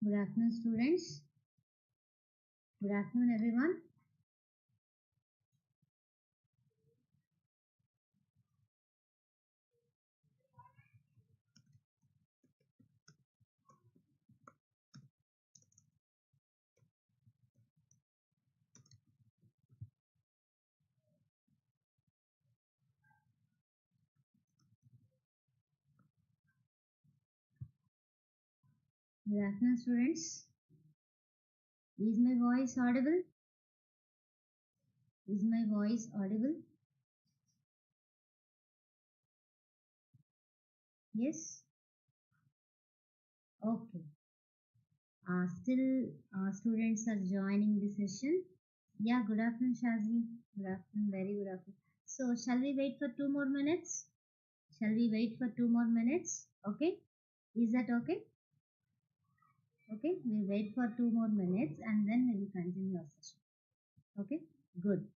Good afternoon, students. Good afternoon, everyone. Good afternoon, students. Is my voice audible? Is my voice audible? Yes? Okay. Still, students are joining the session. Yeah, good afternoon, Shazvi. Good afternoon, very good afternoon. So, shall we wait for 2 more minutes? Shall we wait for 2 more minutes? Okay. Is that okay? Okay. We wait for 2 more minutes and then we will continue our session. Okay. Good.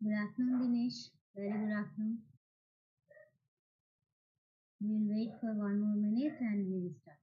Good afternoon, Dinesh. Very good afternoon. We will wait for 1 more minute and we will start.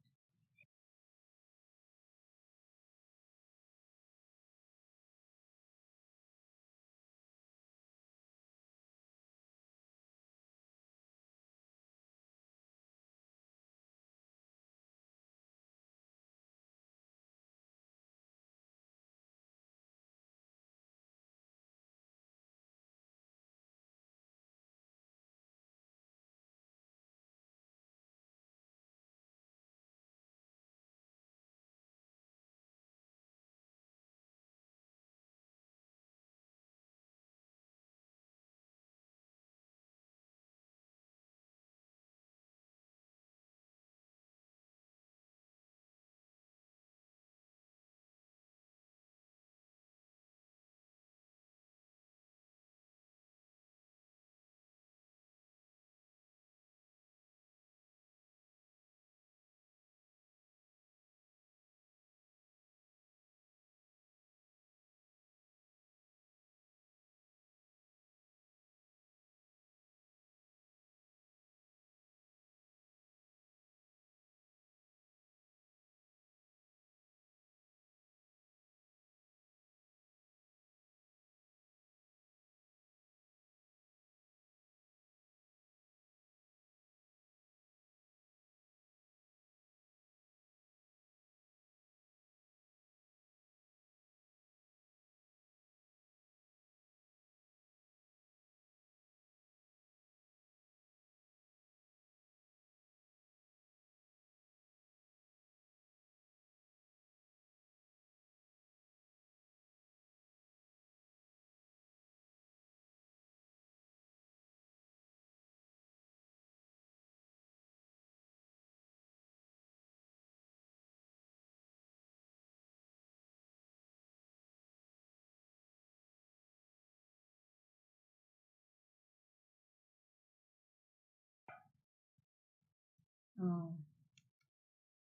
Uh,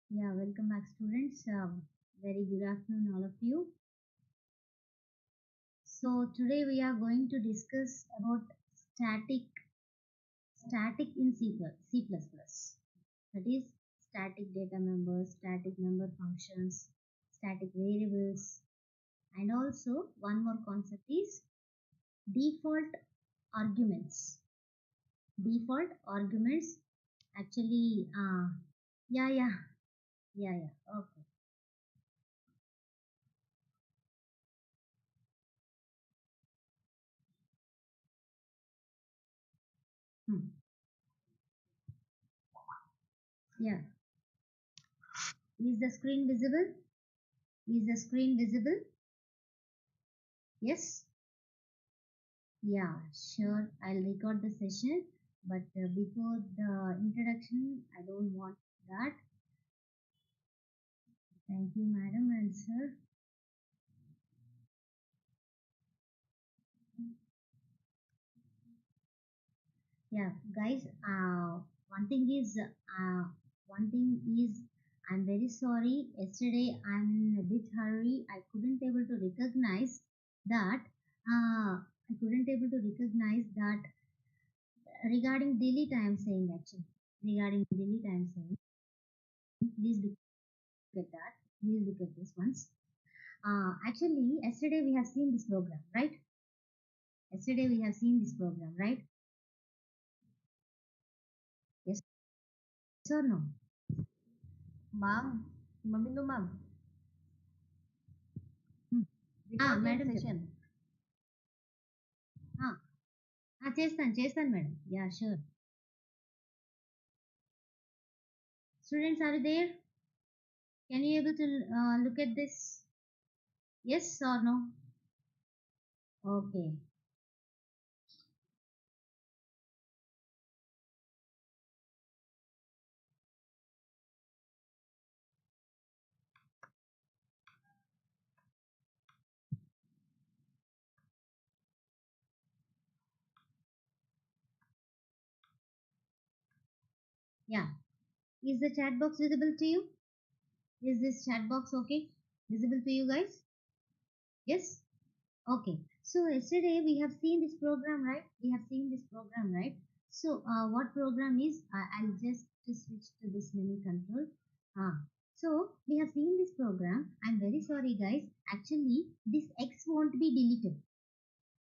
yeah, welcome back, students. Very good afternoon, all of you. So today we are going to discuss about static static in C++. That is static data members, static member functions, static variables, and also one more concept is default arguments. Default arguments actually, yeah, yeah, yeah, yeah. Okay. Hmm. Yeah. Is the screen visible? Is the screen visible? Yes? Yeah, sure. I'll record the session. But before the introduction, I don't want that. Thank you, madam and sir. Yeah, guys. One thing is, one thing is, I'm very sorry. Yesterday, I'm in a bit hurry. I couldn't able to recognize that. I couldn't able to recognize that regarding delete. I am saying actually regarding delete. I am saying. Please look at that. Please look at this once. Actually, yesterday we have seen this program, right? Yesterday we have seen this program, right? Yes or no? Ma'am, Mamindo ma'am, Hmm. record your Madam session. చెప్పండి. Ah, చేస్తాను madam. Yeah, sure. Students, are you there? Can you able to look at this? Yes or no? Okay. Yeah. Is the chat box visible to you? Is this chat box okay? Visible to you guys? Yes? Okay. So yesterday we have seen this program, right? We have seen this program, right? So what program is? I'll just switch to this menu control. Ah. So we have seen this program. I'm very sorry, guys. Actually, this X won't be deleted.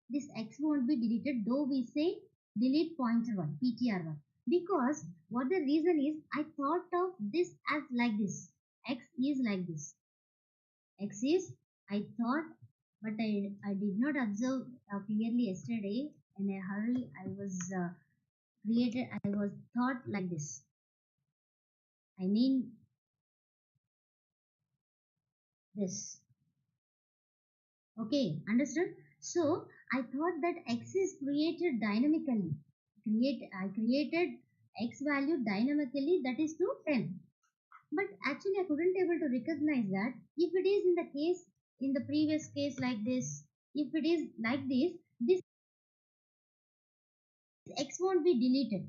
This X won't be deleted, though we say delete pointer one, PTR1. Because what the reason is, I thought of this as like this. X is like this. X is, I thought, but I did not observe clearly yesterday. In a hurry, I was I was thought like this. I mean, this. Okay, understood? So, I thought that X is created dynamically. I created X value dynamically, that is to 10. But actually, I couldn't able to recognize that if it is in the case, in the previous case like this, if it is like this X won't be deleted.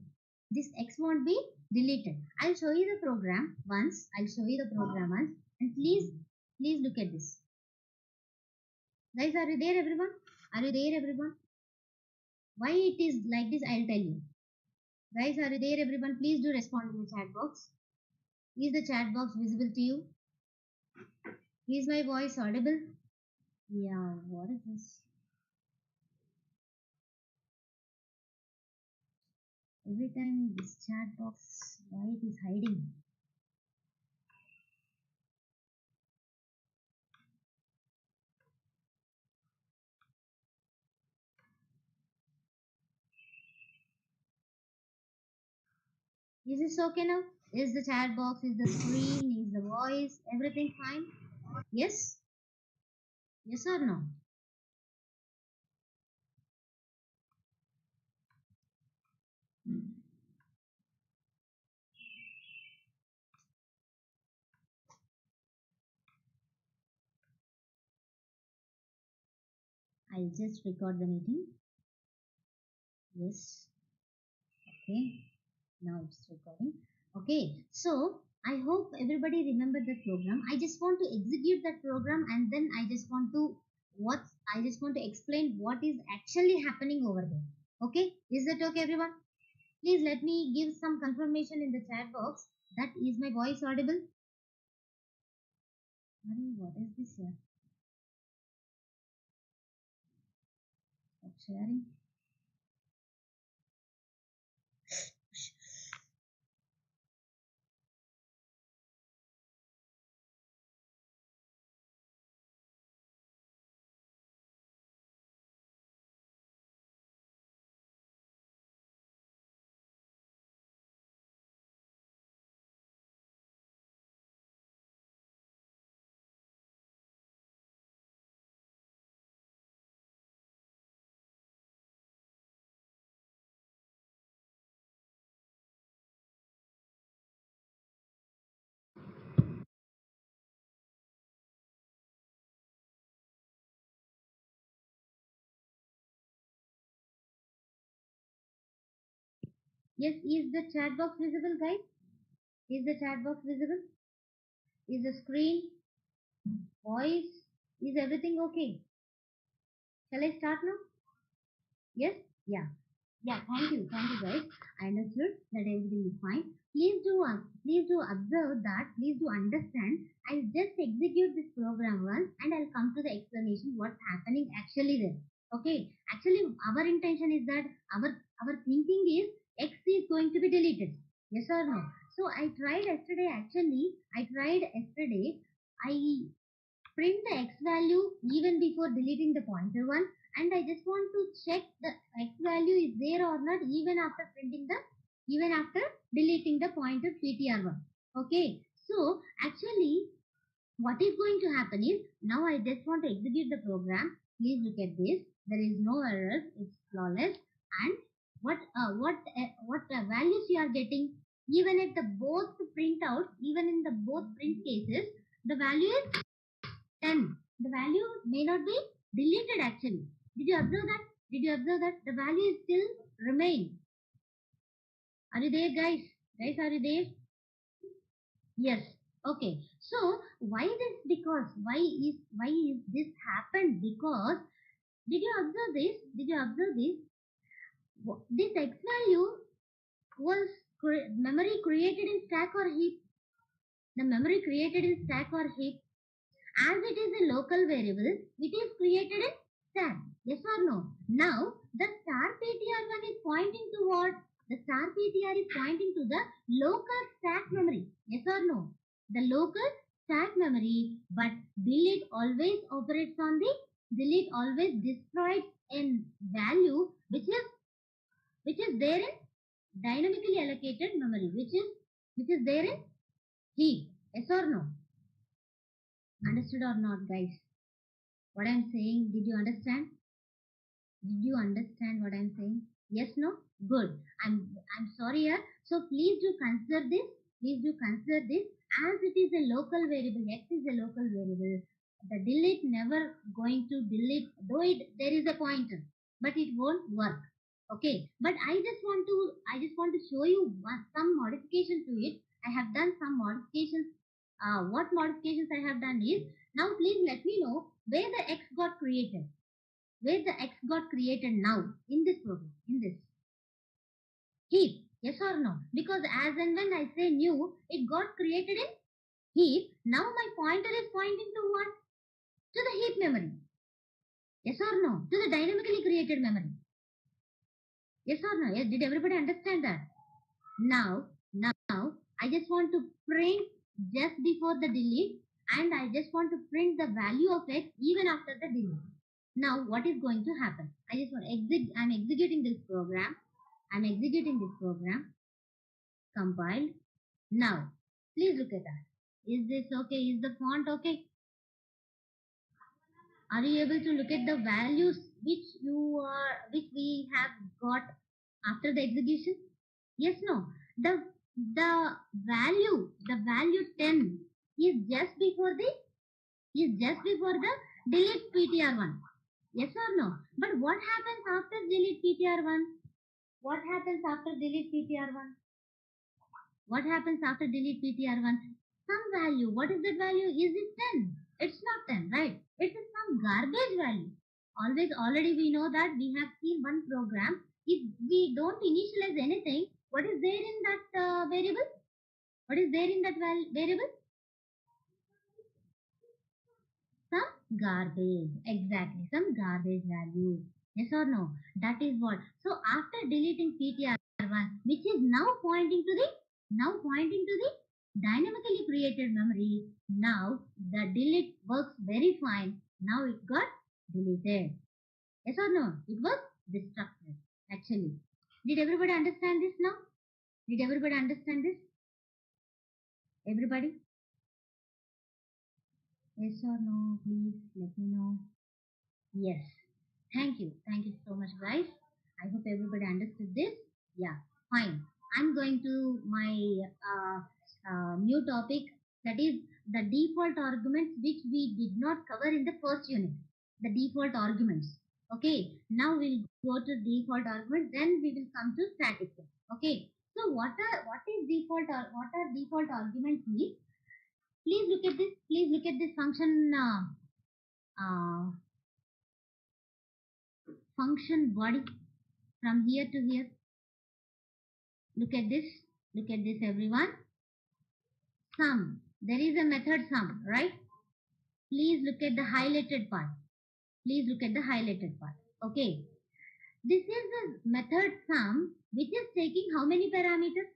This X won't be deleted. I'll show you the program once. I'll show you the program once. And please look at this. Guys, are you there, everyone? Are you there, everyone? Why it is like this, I'll tell you. Guys, are you there, everyone? Please do respond in the chat box. Is the chat box visible to you? Is my voice audible? Yeah, what is this? Every time this chat box, why it is hiding? Is this okay now? Is the chat box, is the screen, is the voice, everything fine? Yes? Yes or no? I'll just record the meeting. Yes. Okay. Now it's recording. Okay. So I hope everybody remembered that program. I just want to execute that program and then I just want to explain what is actually happening over there. Okay? Is that okay, everyone? Please let me give some confirmation in the chat box. That is my voice audible? What is this here? Stop sharing. Yes, is the chat box visible, guys? Is the chat box visible? Is the screen, voice, is everything okay? Shall I start now? Yes? Yeah. Yeah, thank you guys. I understood that everything is fine. Please do observe that, please do understand. I'll just execute this program once and I'll come to the explanation what's happening actually there. Okay, actually our intention is that our thinking is X is going to be deleted. Yes or no? So I tried yesterday actually, I print the x value even before deleting the pointer one, and I just want to check the x value is there or not even after deleting the pointer ptr1. Okay, so actually what is going to happen is, now I just want to execute the program. Please look at this. There is no errors. It's flawless. And what values you are getting, even at the both printouts, even in the both print cases, the value is 10. The value may not be deleted actually. Did you observe that? Did you observe that? The value is still remain. Are you there, guys? Guys, are you there? Yes. Okay. So why this? Because why is this happened? Because did you observe this? Did you observe this? This x value was memory created in stack or heap. The memory created in stack or heap. As it is a local variable, it is created in stack. Yes or no? Now, the star PTR1 is pointing to what? The star PTR is pointing to the local stack memory. Yes or no? The local stack memory, but delete always destroys a value which is there in dynamically allocated memory, which is there in heap. Yes or no? Understood or not, guys? What I'm saying, did you understand? Did you understand what I'm saying? Yes, no? Good. I'm sorry here. So please do consider this. Please do consider this, as it is a local variable. X is a local variable. The delete never going to delete, though there is a pointer, but it won't work. Okay. But I just want to show you some modification to it. I have done some modifications. What modifications I have done is, now please let me know where the X got created, where the X got created now in this program, in this heap. Yes or no? Because as and when I say new, it got created in heap. Now my pointer is pointing to what? To the heap memory. Yes or no? To the dynamically created memory. Yes or no? Yes, did everybody understand that? Now, I just want to print just before the delete, and I just want to print the value of X even after the delete. Now, what is going to happen? I'm executing this program. I'm executing this program. Compiled. Now, please look at that. Is this okay? Is the font okay? Are you able to look at the values which we have got after the execution? Yes, no. The value 10 is just before the delete ptr1. Yes or no? But what happens after delete ptr1? What happens after delete ptr1? What happens after delete ptr1? Some value. What is that value? Is it 10? It's not 10, right? It is some garbage value. Already we know that we have seen one program. If we don't initialize anything, what is there in that variable? What is there in that variable? Some garbage. Exactly. Some garbage value. Yes or no? That is what. So after deleting ptr1, which is now pointing to the dynamically created memory, now the delete works very fine. Now it got deleted. Yes or no? It was destructed. Actually. Did everybody understand this now? Did everybody understand this? Everybody? Yes or no? Please let me know. Yes. Thank you. Thank you so much, guys. I hope everybody understood this. Yeah, fine. I'm going to my new topic, that is the default arguments which we did not cover in the first unit. The default arguments. Okay. Now we'll go to default arguments. Then we will come to static. Okay. what is default or what are default arguments is, please look at this. Please look at this function uh, function body from here to here. Look at this. Look at this, everyone. Sum. There is a method sum, right? Please look at the highlighted part. Please look at the highlighted part. Okay. This is the method sum which is taking how many parameters?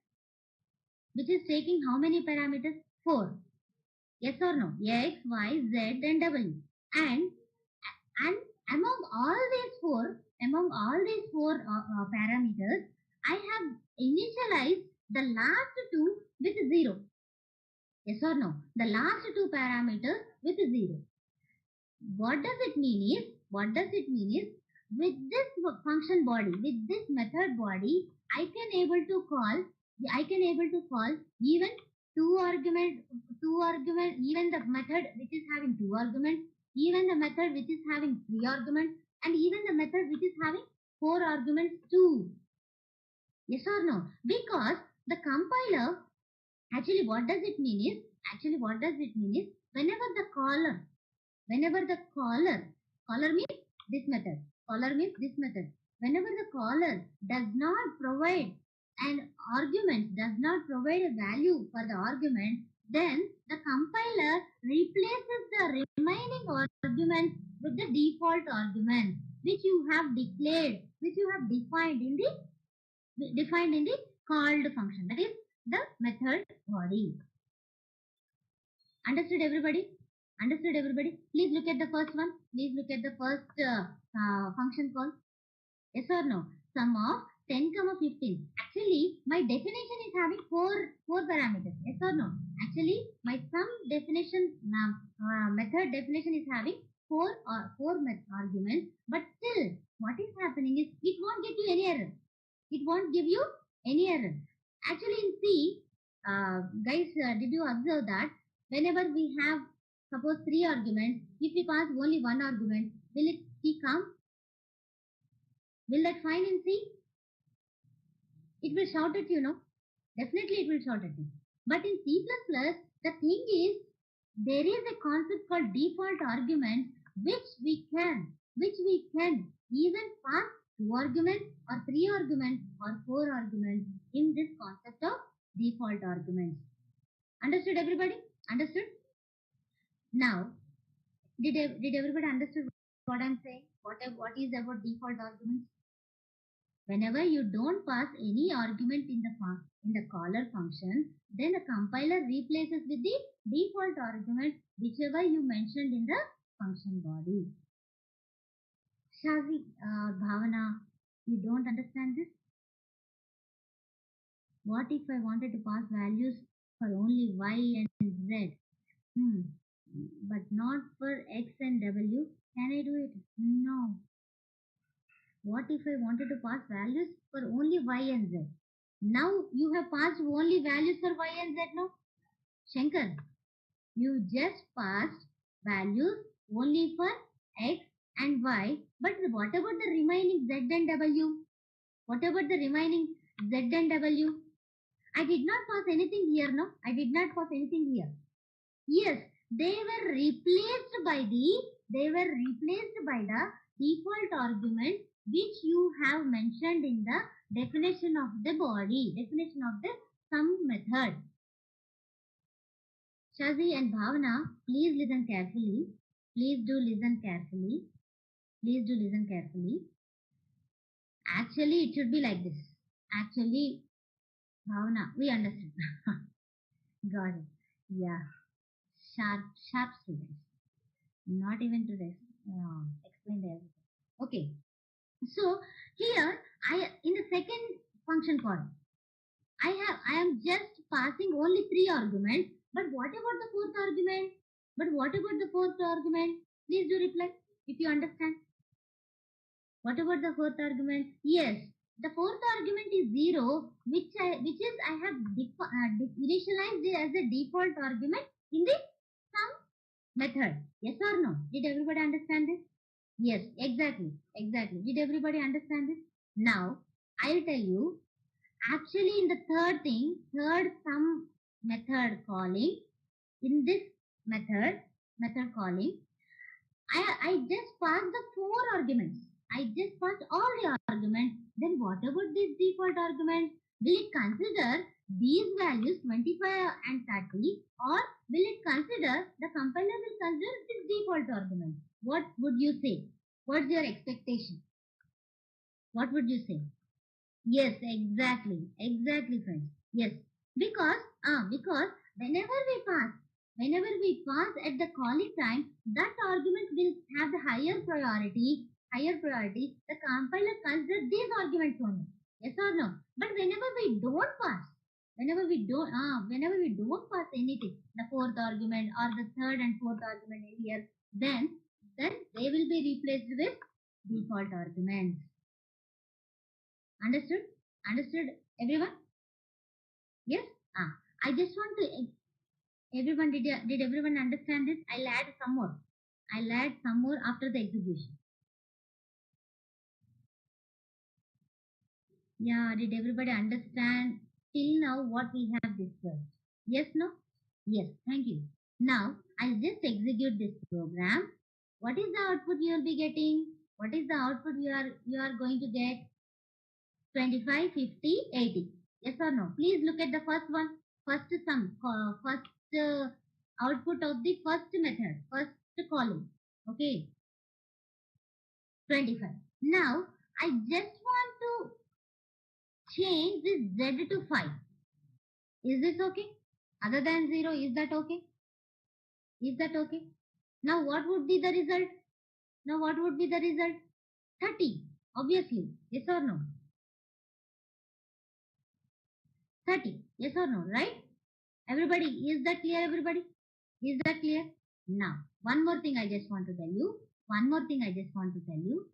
Which is taking how many parameters? 4. Yes or no? X, Y, Z and W. And and among all these four parameters, I have initialized the last two with 0. Yes or no? The last two parameters with 0. What does it mean is, with this function body, with this method body, I can able to call even even the method which is having 2 arguments, even the method which is having 3 arguments, and even the method which is having 4 arguments too. Yes or no? Because the compiler, actually what does it mean is, whenever the caller means this method, whenever the caller does not provide an argument, does not provide a value for the argument, then the compiler replaces the remaining arguments with the default argument which you have declared, which you have defined in the called function, that is the method body. Understood, everybody? Understood, everybody? Please look at the first one. Please look at the first function call. Yes or no? Sum of 10, 15. Actually, my definition is having four parameters. Yes or no? Actually, my sum definition method definition is having four arguments. But still, what is happening is it won't give you any error. It won't give you any error. Actually, in C, guys, did you observe that whenever we have suppose 3 arguments, if we pass only one argument, will it come? Will that fine in C? It will shout at you, no? Definitely it will shout at you. But in C++, the thing is, there is a concept called default argument which we can even pass 2 arguments or 3 arguments or 4 arguments in this concept of default arguments. Understood, everybody? Understood? Now, did everybody understood what I'm saying? What is about default arguments? Whenever you don't pass any argument in the caller function, then the compiler replaces with the default argument whichever you mentioned in the function body. Shazi, Bhavana, you don't understand this? What if I wanted to pass values for only y and z? But not for x and w. Can I do it? No. What if I wanted to pass values for only y and z? Now you have passed only values for y and z, no? Shankar, you just passed values only for x and y, but what about the remaining z and w? What about the remaining z and w? I did not pass anything here, no? I did not pass anything here. Yes, they were replaced by the default argument which you have mentioned in the definition of the body, definition of the sum method. Shazi and Bhavana, please listen carefully. Please do listen carefully. Please do listen carefully. Actually, it should be like this. Actually, Bhavana, we understand. Got it. Yeah. Sharp students. Not even to explain everything. Okay. So here in the second function call, I am just passing only 3 arguments. But what about the fourth argument? Please do reply if you understand. What about the fourth argument? Yes, the fourth argument is 0, which I have initialized it as a default argument in the sum method. Yes or no? Did everybody understand this? Yes, exactly. Did everybody understand this? Now, I'll tell you, Actually, in the third thing, third sum method calling, in this method calling, I just passed the four arguments. I just passed all the arguments. Then what about this default argument? Will it consider these values 25 and 30, or will it consider, the compiler will consider this default argument? What would you say? What's your expectation? What would you say? Yes, exactly. Exactly, friends. Yes. Because whenever we pass at the calling time, that argument will have the higher priority. The compiler considers these arguments only. Yes or no? But whenever we don't pass anything, the fourth argument or the third and fourth argument here, then they will be replaced with default arguments. Understood? Understood, everyone? Yes? Ah, I just want to. Everyone, did everyone understand this? I'll add some more. I'll add some more after the execution. Yeah, did everybody understand till now what we have discussed? Yes, no? Yes, thank you. Now, I'll just execute this program. What is the output you will be getting? What is the output you are going to get? 25, 50, 80. Yes or no? Please look at the first one. First output of the first method, first column. Okay, 25. Now, I just want to change this Z to 5. Is this okay? Other than 0, is that okay? Is that okay? Now, what would be the result? Now, what would be the result? 30. Obviously. Yes or no? 30. Yes or no? Right? Everybody, is that clear, everybody? Is that clear? Now, one more thing I just want to tell you. One more thing I just want to tell you.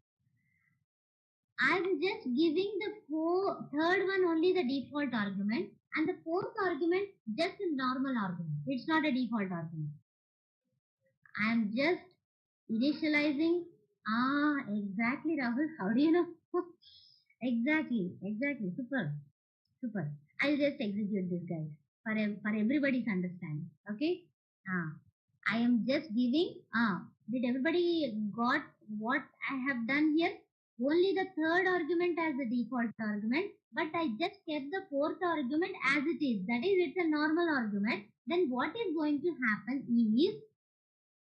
I'm just giving the third one only the default argument, and the fourth argument just a normal argument. It's not a default argument. I'm just initializing. Ah, exactly, Rahul. How do you know? Exactly. Super. Super. I'll just execute this, guys, for everybody's understanding. Okay? Ah, I am just giving. Did everybody got what I have done here? Only the third argument as the default argument, but I just kept the fourth argument as it is. That is, it's a normal argument. Then what is going to happen is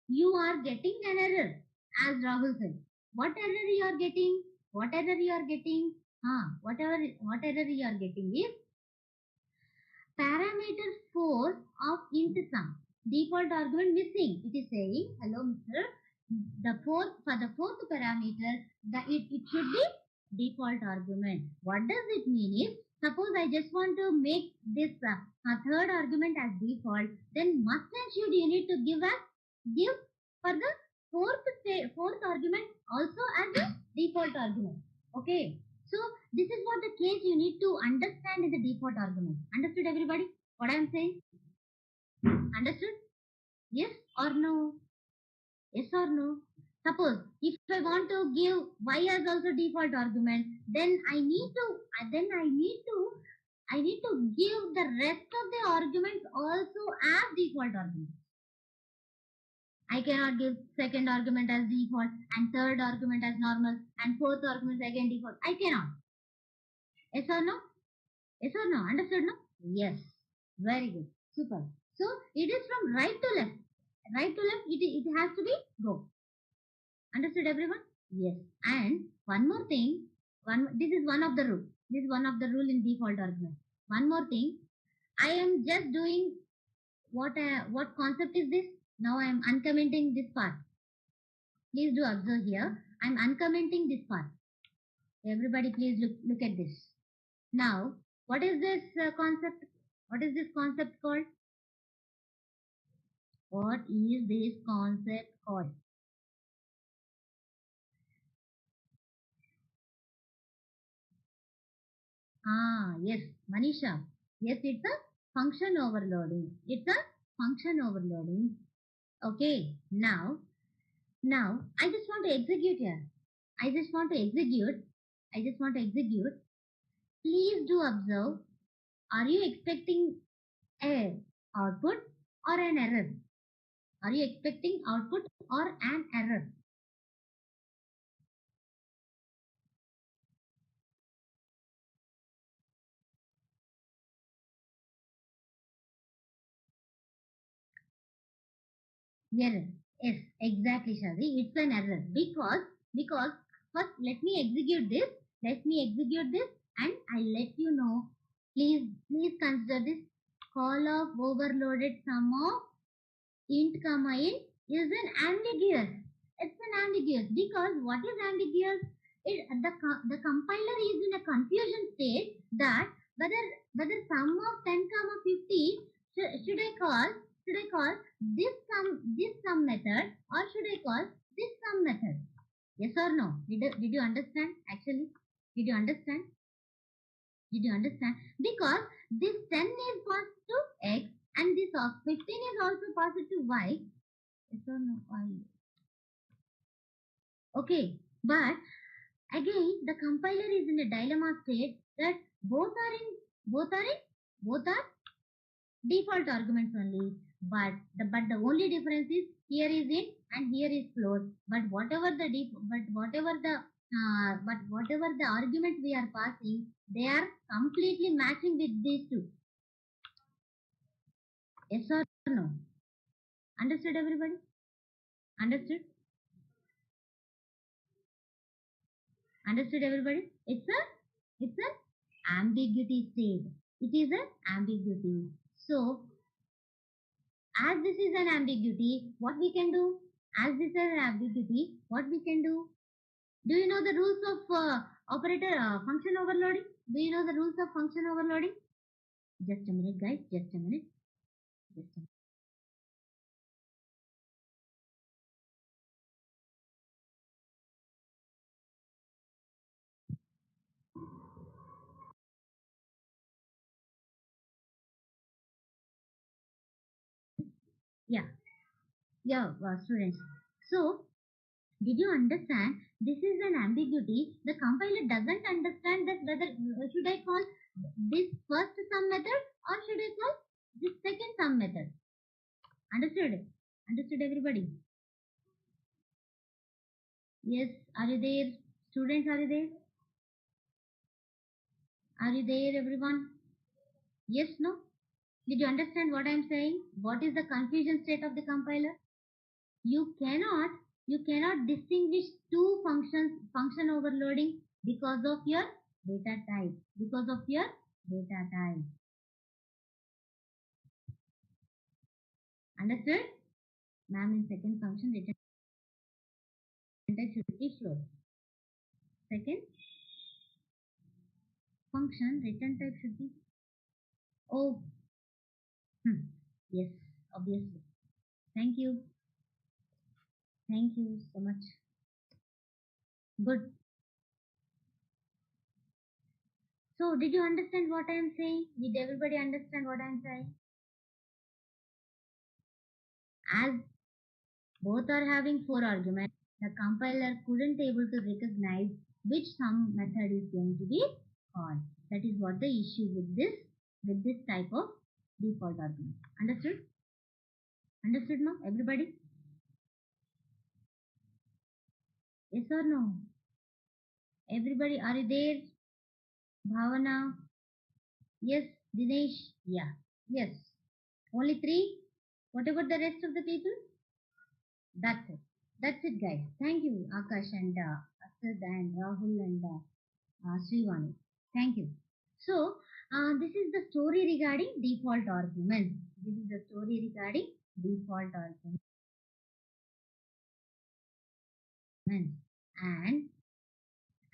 you are getting an error, as Rahul said. What error you are getting? What error you are getting? What error you are getting is parameter 4 of int sum. Default argument missing. It is saying, hello, Mr. For the fourth parameter, it should be default argument. What does it mean is, suppose I just want to make this third argument as default, then must and should you need to give for the fourth argument also as a default argument. Okay. So this is what the case you need to understand in the default argument. Understood, everybody? What I am saying? Understood? Yes or no? Yes or no? Suppose if I want to give y as also default argument, then I need to give the rest of the arguments also as default argument. I cannot give second argument as default and third argument as normal and fourth argument again default. I cannot. Yes or no? Yes or no? Understood, no? Yes. Very good. Super. So it is from right to left. Right to left, it has to be go. Understood, everyone? Yes. And one more thing. This is one of the rule. This is one of the rule in default argument. One more thing. I am just doing what concept is this? Now I am uncommenting this part. Please do observe here. I am uncommenting this part. Everybody, please look at this. Now, what is this concept? What is this concept called? What is this concept called? Yes, Manisha. Yes, it's a function overloading. It's a function overloading. Okay, now I just want to execute here. I just want to execute Please do observe. Are you expecting a output or an error? Are you expecting output or an error? Error. Yes, exactly, Shadi. It's an error because first let me execute this. Let me execute this, and I'll let you know. Please consider this call of overloaded sum of int comma int is an ambiguous. It's an ambiguous because what is ambiguous? The compiler is in a confusion state that whether sum of 10 comma 50 should I call this sum method or should I call this sum method? Yes or no? Did you understand? Actually, did you understand? Did you understand? Because this 10 is passed to x and this of 15 is also passed to y. Yes or no? Okay, but again the compiler is in a dilemma state that both are in both are in both are default arguments only. But the only difference is here is int and here is float. But whatever the argument we are passing, they are completely matching with these two. Yes or no? Understood, everybody? Understood? Understood, everybody? It's an ambiguity state. It is an ambiguity. So, as this is an ambiguity, what we can do? As this is an ambiguity, what we can do? Do you know the rules of operator function overloading? Do you know the rules of function overloading? Just a minute, guys. Just a minute. Just a minute. Yeah, yeah, students. So, did you understand? This is an ambiguity. The compiler doesn't understand that whether should I call this first sum method or should I call this second sum method. Understood? Understood, everybody? Yes. Are you there? Students, are you there? Are you there, everyone? Yes, no? Did you understand what I'm saying? What is the confusion state of the compiler? You cannot you cannot distinguish two functions function overloading because of your data type. Because of your data type. Understood? Ma'am, in second function return type should be float. Second function return type should be oh yes, obviously. Thank you. Thank you so much. Good. So, did you understand what I am saying? Did everybody understand what I am saying? As both are having four arguments, the compiler couldn't able to recognize which sum method is going to be called. That is what the issue with this type of default argument. Understood? Understood now, everybody? Yes or no? Everybody, are you there? Bhavana? Yes. Dinesh? Yeah. Yes. Only three? What about the rest of the people? That's it. That's it, guys. Thank you, Akash and Asad and Rahul and Srivani. Thank you. So, this is the story regarding default arguments. This is the story regarding default arguments. And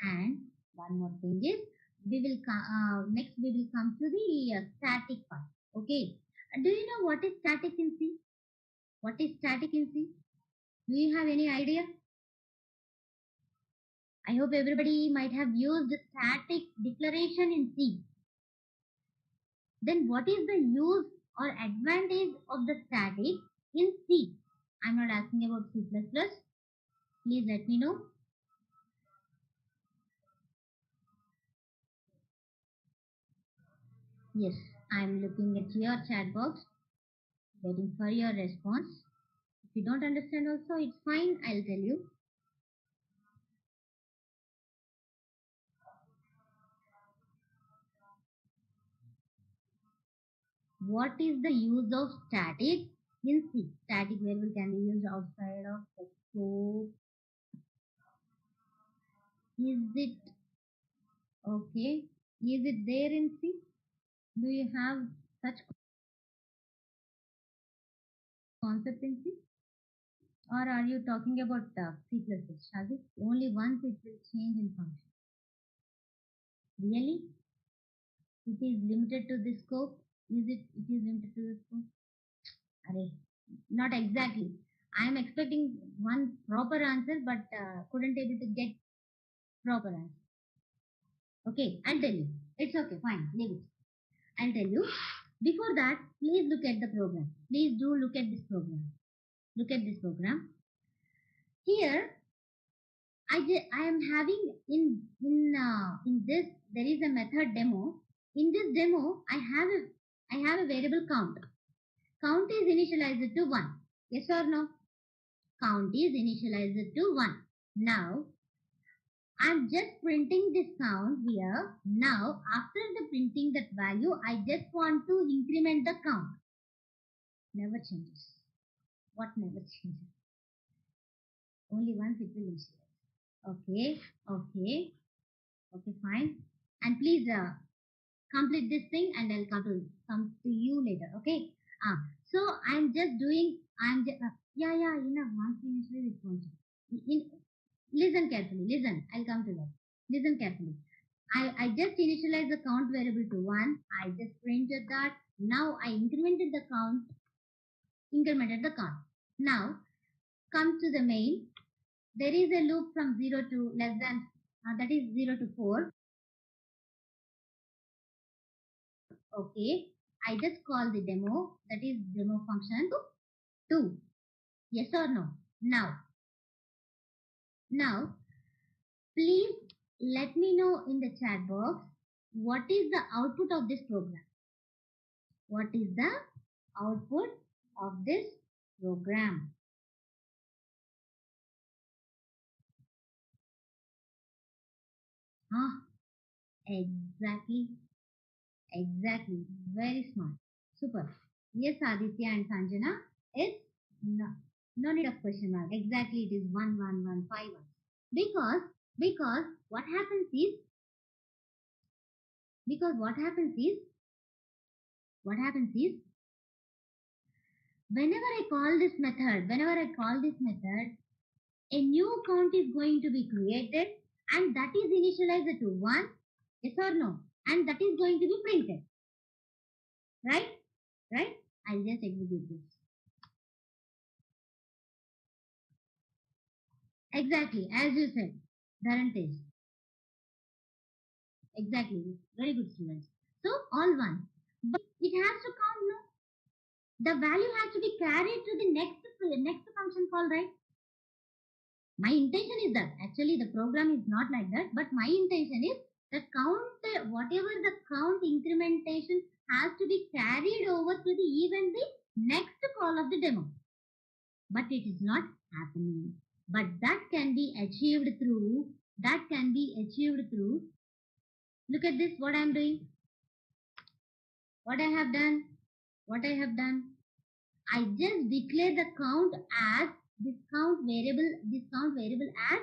and one more thing is next we will come to the static part. Okay. Do you know what is static in C? What is static in C? Do you have any idea? I hope everybody might have used static declaration in C. Then what is the use or advantage of the static in C? I'm not asking about C++. Please let me know. Yes, I'm looking at your chat box, waiting for your response. If you don't understand also, it's fine. I'll tell you. What is the use of static in C? Static variable can be used outside of the scope. Is it okay? Is it there in C? Do you have such concept in C? Or are you talking about C++? Shall we? Only once it will change in function. Really? It is limited to this scope? Is it? It is limited to the scope? Array. Not exactly. I am expecting one proper answer, but couldn't able to get proper answer. Okay, I'll tell you. It's okay, fine, leave it. I'll tell you. Before that, please look at the program. Please do look at this program. Look at this program. Here, I am having in this there is a method demo. In this demo, I have a variable count. Count is initialized to 1. Yes or no? Count is initialized to 1. Now, I'm just printing this count here. Now, after the printing that value, I just want to increment the count. Never changes. What never changes? Only once it will initialize. Okay, okay, okay, fine. And please complete this thing and I'll come to you later. Okay. So yeah, enough. Once we initialize it won't change. Listen carefully. Listen. I'll come to that. Listen carefully. I just initialized the count variable to 1. I just printed that. Now I incremented the count. Now come to the main. There is a loop from 0 to less than, that is 0 to 4. Okay. I just call the demo, that is demo function to 2. Yes or no? Now, please let me know in the chat box what is the output of this program. What is the output of this program? Ah, exactly, exactly. Very smart. Super. Yes, Aditya and Sanjana. It's no, no need of question mark. Exactly, it is 11151. Because because what happens is because what happens is whenever I call this method, a new count is going to be created and that is initialized to 1. Yes or no? And that is going to be printed. Right? Right? I'll just execute this. Exactly, as you said, Dharantesh. Exactly. Very good students. So all 1. But it has to count, no? The value has to be carried to the next function call, right? My intention is that actually the program is not like that, but my intention is the count, whatever the count incrementation has to be carried over to the even the next call of the demo. But it is not happening. But that can be achieved through, look at this, what I am doing, what I have done, I just declare the count as this count variable as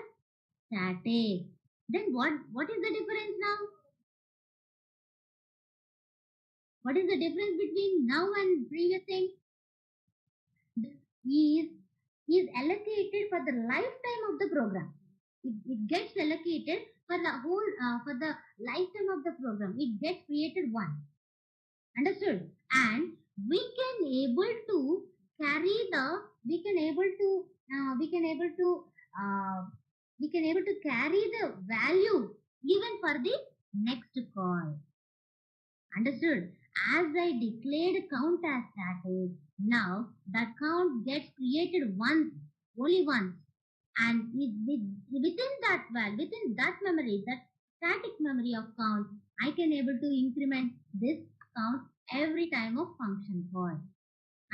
static. Then what is the difference now? What is the difference between now and previous thing? Is is allocated for the lifetime of the program. It gets allocated for the whole for the lifetime of the program. It gets created one. Understood? And we can able to carry the we can able to uh, we can able to carry the value even for the next call. Understood? As I declared count as static, now that count gets created once, only once, and within that memory, that static memory of count, I can able to increment this count every time of function call.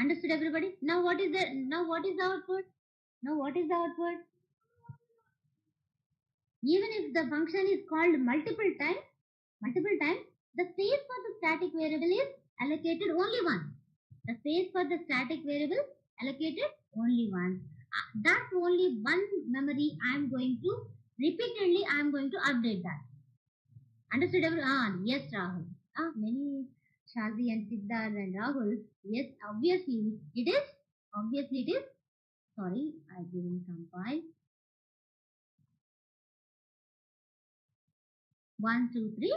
Understood, everybody? Now what is the output? Now what is the output? Even if the function is called multiple times, the space for the static variable is allocated only once. The space for the static variable allocated only once. That only one memory I am going to repeatedly I am going to update that. Understood? Yes, Rahul. Many Shazi and Siddharth and Rahul. Yes, obviously it is. Obviously it is. Sorry, I didn't compile. 1, 2, 3,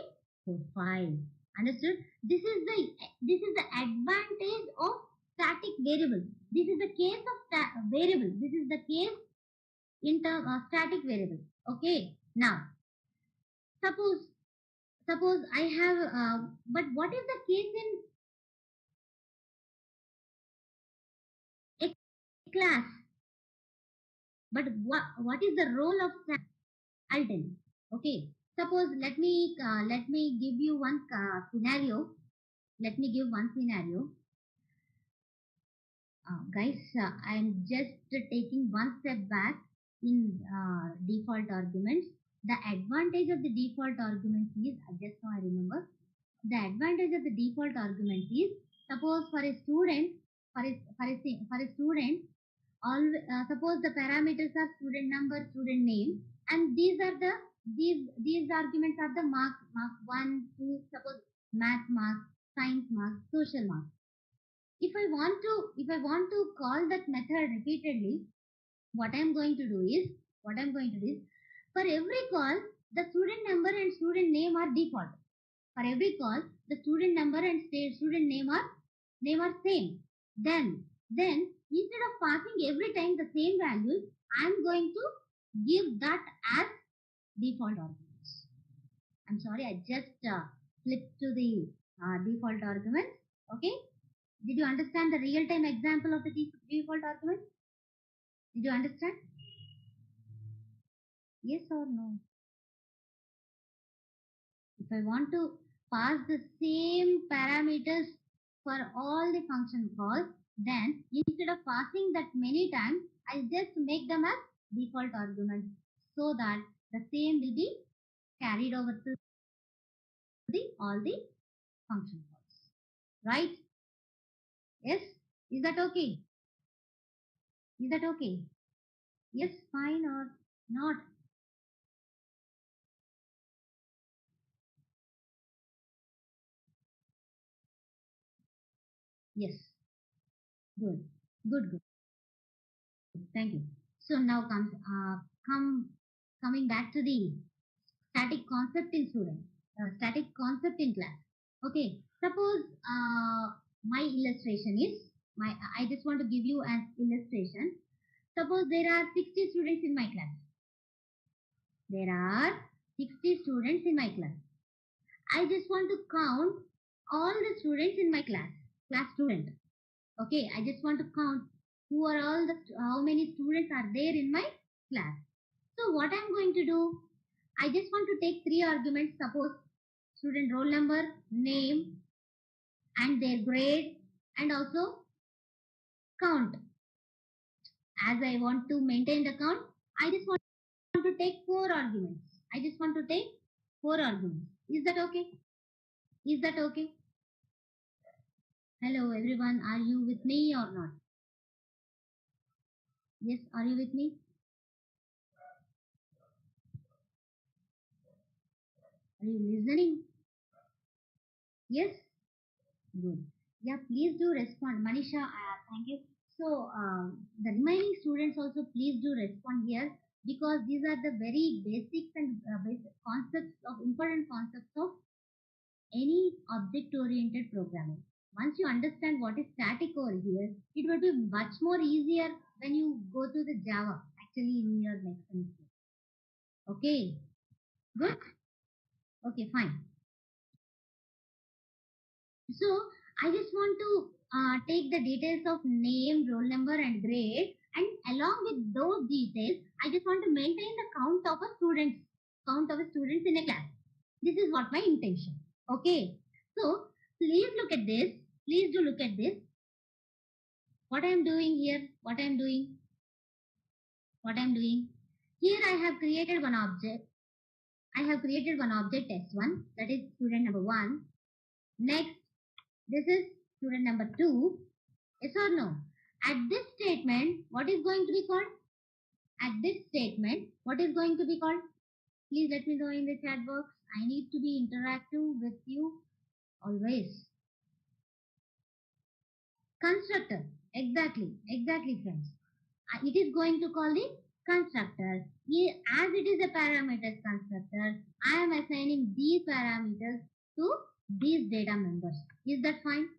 4, 5. Understood? This is the advantage of static variable. This is the case of variable. This is the case in term of static variable. Okay. Now, suppose I have. But what is the case in a class? But what is the role of static? I'll tell you. Okay. Suppose let me give you one scenario. Let me give one scenario. Guys, I'm just taking one step back in default arguments. The advantage of the default arguments is, just now I remember, the advantage of the default arguments is, suppose for a student, suppose the parameters are student number, student name, and these arguments are the mark 1, 2, suppose math marks, science marks, social marks. If I want to call that method repeatedly, what I'm going to do is for every call the student number and student name are default. For every call the student number and student name are same. Then instead of passing every time the same values, I'm going to give that as default arguments. I'm sorry, I just flipped to the default arguments. Okay. Did you understand the real-time example of the default argument? Did you understand? Yes or no? If I want to pass the same parameters for all the function calls, then instead of passing that many times, I just make them as default arguments so that the same will be carried over to all the function calls. Right? Yes? Is that okay? Is that okay? Yes, fine or not? Yes. Good. Good. Thank you. So now coming back to the static concept in static concept in class. Okay. Suppose my illustration is I just want to give you an illustration. Suppose there are 60 students in my class. There are 60 students in my class. I just want to count all the students in my class student. Okay, I just want to count how many students are there in my class. So what I'm going to do, I just want to take 3 arguments. Suppose student roll number, name, and their grade, and also count. As I want to maintain the count, I just want to take 4 arguments. Is that okay? Is that okay? Hello everyone, are you with me or not? Yes, are you with me? Are you listening? Yes? Good. Yeah, please do respond. Manisha, thank you. So, the remaining students also please do respond here because these are the very basics and basic concepts of important concepts of any object-oriented programming. Once you understand what is static over here, it will be much more easier when you go to the Java actually in your next semester. Okay, good. Okay, fine. So I just want to take the details of name, roll number, and grade, and along with those details, I just want to maintain the count of students in a class. This is what my intention. Okay. So Please look at this. Please do look at this. What I am doing here? What I am doing? What I am doing? Here I have created one object. I have created one object S1, that is student number 1. Next, this is student number 2. Yes or no? At this statement, what is going to be called? At this statement, what is going to be called? Please let me know in the chat box. I need to be interactive with you always. Constructor. Exactly, friends. It is going to call the constructor. As it is a parameters constructor, I am assigning these parameters to these data members. Is that fine?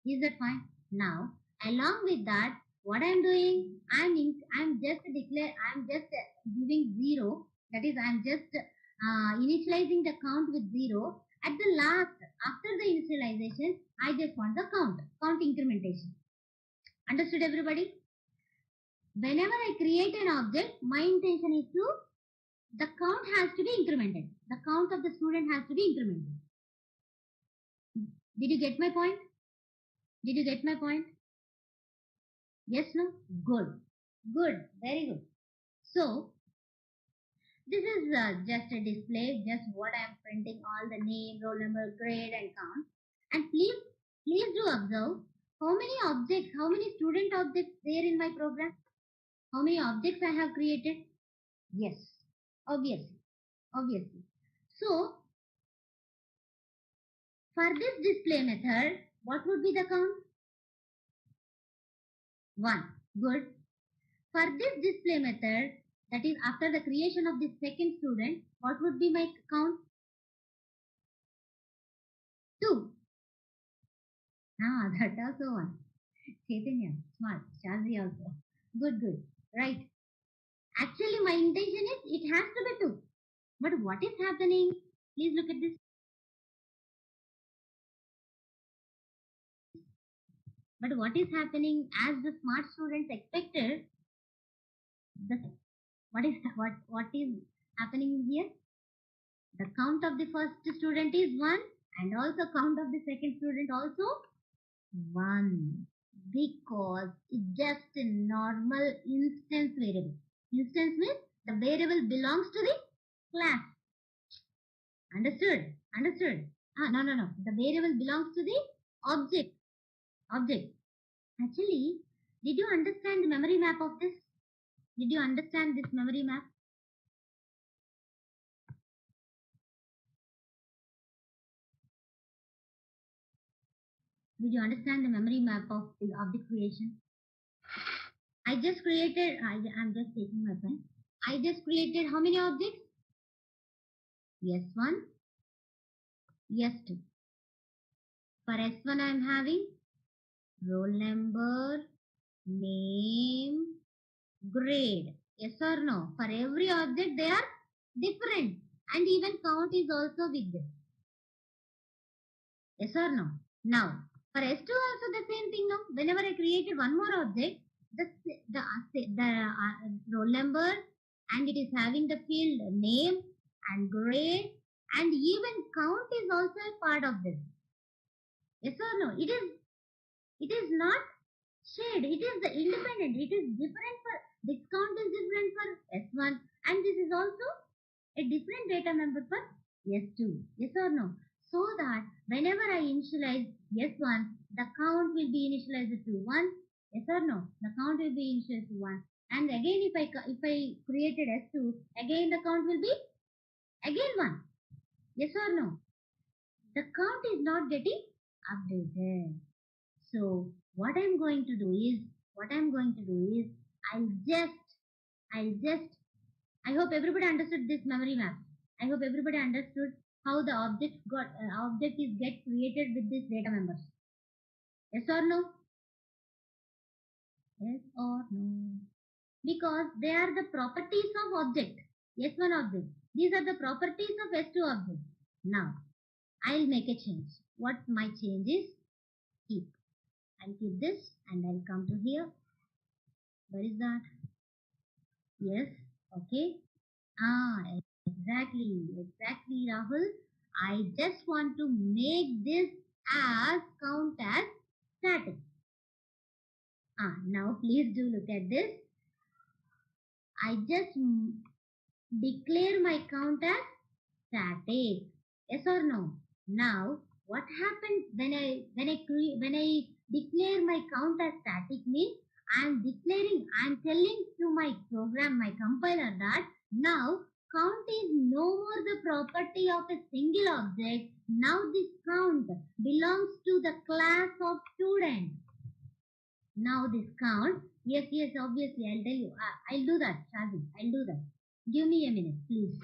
Is that fine? Now, along with that, what I am doing, I'm just giving 0. That is, I'm just initializing the count with 0. At the last, after the initialization, I just want the count incrementation. Understood, everybody? Whenever I create an object, my intention is the count has to be incremented. The count of the student has to be incremented. Did you get my point? Did you get my point? Yes, no? Good. Good. Very good. So, this is just a display, just what I am printing, all the name, roll number, grade and count. And please do observe how many objects, how many student objects there in my program? How many objects I have created? Yes, obviously. So, for this display method, what would be the count? 1. Good. For this display method, that is after the creation of the second student, what would be my count? 2. That also 1. Chaitanya, smart. Shazri also. Good. Right. Actually, my intention is it has to be 2. But what is happening? Please look at this. But what is happening as the smart students expected? The what is happening here? The count of the first student is 1 and also count of the second student also 1 because it's just a normal instance variable. Instance means the variable belongs to the class. Understood? No. The variable belongs to the object. Actually, did you understand the memory map of this? Did you understand this memory map? Did you understand the memory map of the object creation? I'm just taking my pen. I just created how many objects? Yes, 1, yes, 2. For S1, I'm having roll number, name, grade. Yes or no? For every object, they are different. And even count is also with this. Yes or no? Now, for S2 also the same thing now. Whenever I created one more object, the roll number and it is having the field name and grade and even count is also a part of this. Yes or no? It is not shared. It is the independent. It is different for this count is different for S1 and this is also a different data member for S2. Yes or no? So that whenever I initialize S1, the count will be initialized to 1. Yes or no? The count will be initialized to 1. And again, if I created S2, again the count will be again 1. Yes or no? The count is not getting updated. So what I'm going to do is, I'll just, I hope everybody understood this memory map. I hope everybody understood how the object is get created with these data members. Yes or no? Yes or no? Because they are the properties of object. S1 object. These are the properties of S2 object. Now, I'll make a change. What my change is? Keep. I'll keep this and I'll come to here. Where is that? Yes. Okay. Exactly, Rahul. I just want to make this as count as static. Now please do look at this. I just declare my count as static. Yes or no? Now, what happens when I declare my count as static means I'm telling to my program, my compiler that now count is no more the property of a single object. Now this count belongs to the class of student. Now this count, yes, obviously I'll tell you. I'll do that, Shazi. I'll do that. Give me a minute, please.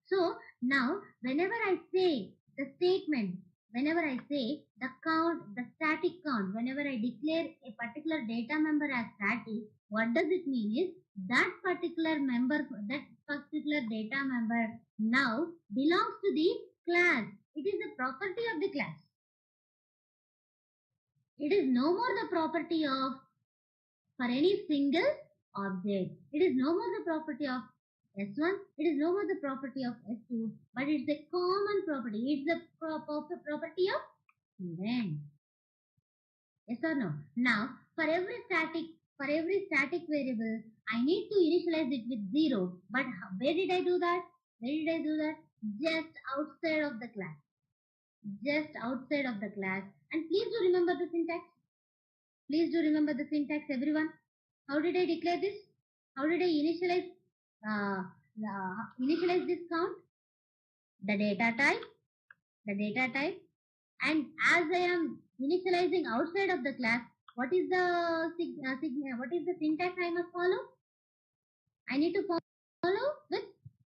So now, whenever I say the statement, whenever I say the count, the static count, whenever I declare a particular data member as static, what does it mean is that particular member, that particular data member now belongs to the class. It is a property of the class. It is no more the property of for any single object. It is no more the property of S1, it is no more the property of S2, but it's a common property. It's the property of student. Yes or no? Now, for every static variable, I need to initialize it with 0. But where did I do that? Where did I do that? Just outside of the class. Just outside of the class. And please do remember the syntax. Please do remember the syntax, everyone. How did I declare this? How did I uh, initialize this count? The data type, and as I am initializing outside of the class, what is the what is the syntax I must follow? I need to follow with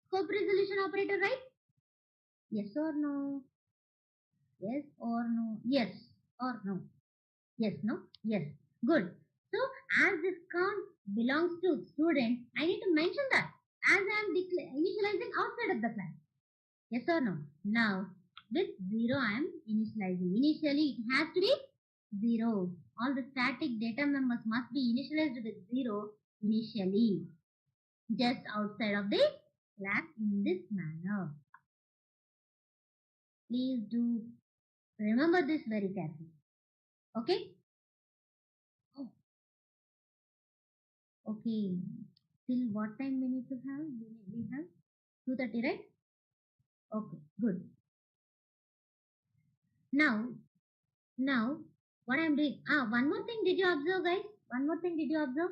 scope resolution operator, right? Yes or no? Yes or no? Yes or no? Yes, no? Yes. Good. So, as this count belongs to student, I need to mention that as I am initializing outside of the class. Yes or no? Now, with 0 I am initializing. Initially, it has to be 0. All the static data members must be initialized with 0 initially. Just outside of the class in this manner. Please do remember this very carefully. Okay? Oh, okay. Till what time we need to have? We have 2:30, right? Okay, good. Now, what I'm doing. One more thing did you observe, guys? One more thing did you observe?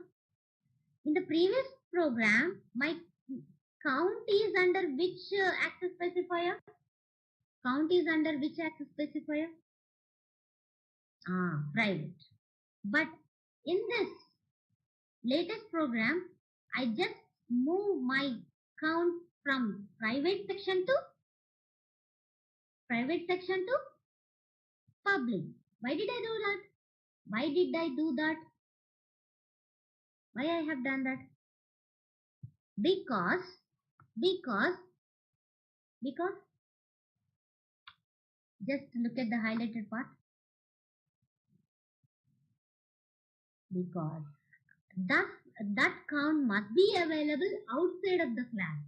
In the previous program, my count is under which access specifier? Count is under which access specifier? Private. But in this latest program, I just move my count from private section to public. Why did I do that? Why did I do that? Why I have done that? Because because just look at the highlighted part. Because thus that count must be available outside of the class.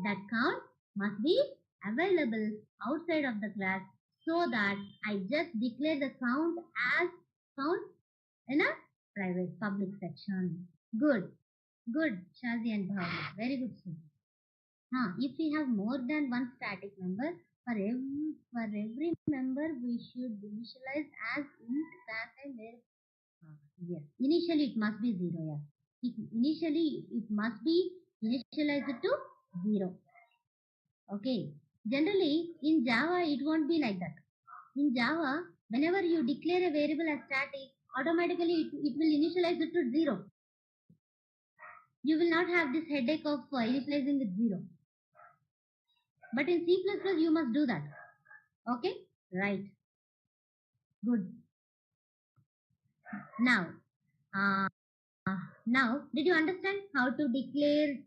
That count must be available outside of the class, so that I just declare the count as count in a private public section. Good. Good, Shazi and Bhavna. Very good, student. If we have more than one static member, for every member we should initialize as int that time where yes. Initially it must be 0, yeah. Initially it must be initialized to 0. Okay. Generally in Java it won't be like that. In Java, whenever you declare a variable as static, automatically it will initialize it to 0. You will not have this headache of initializing with 0. But in C++ you must do that. Okay? Right. Good. Now, uh, did you understand how to declare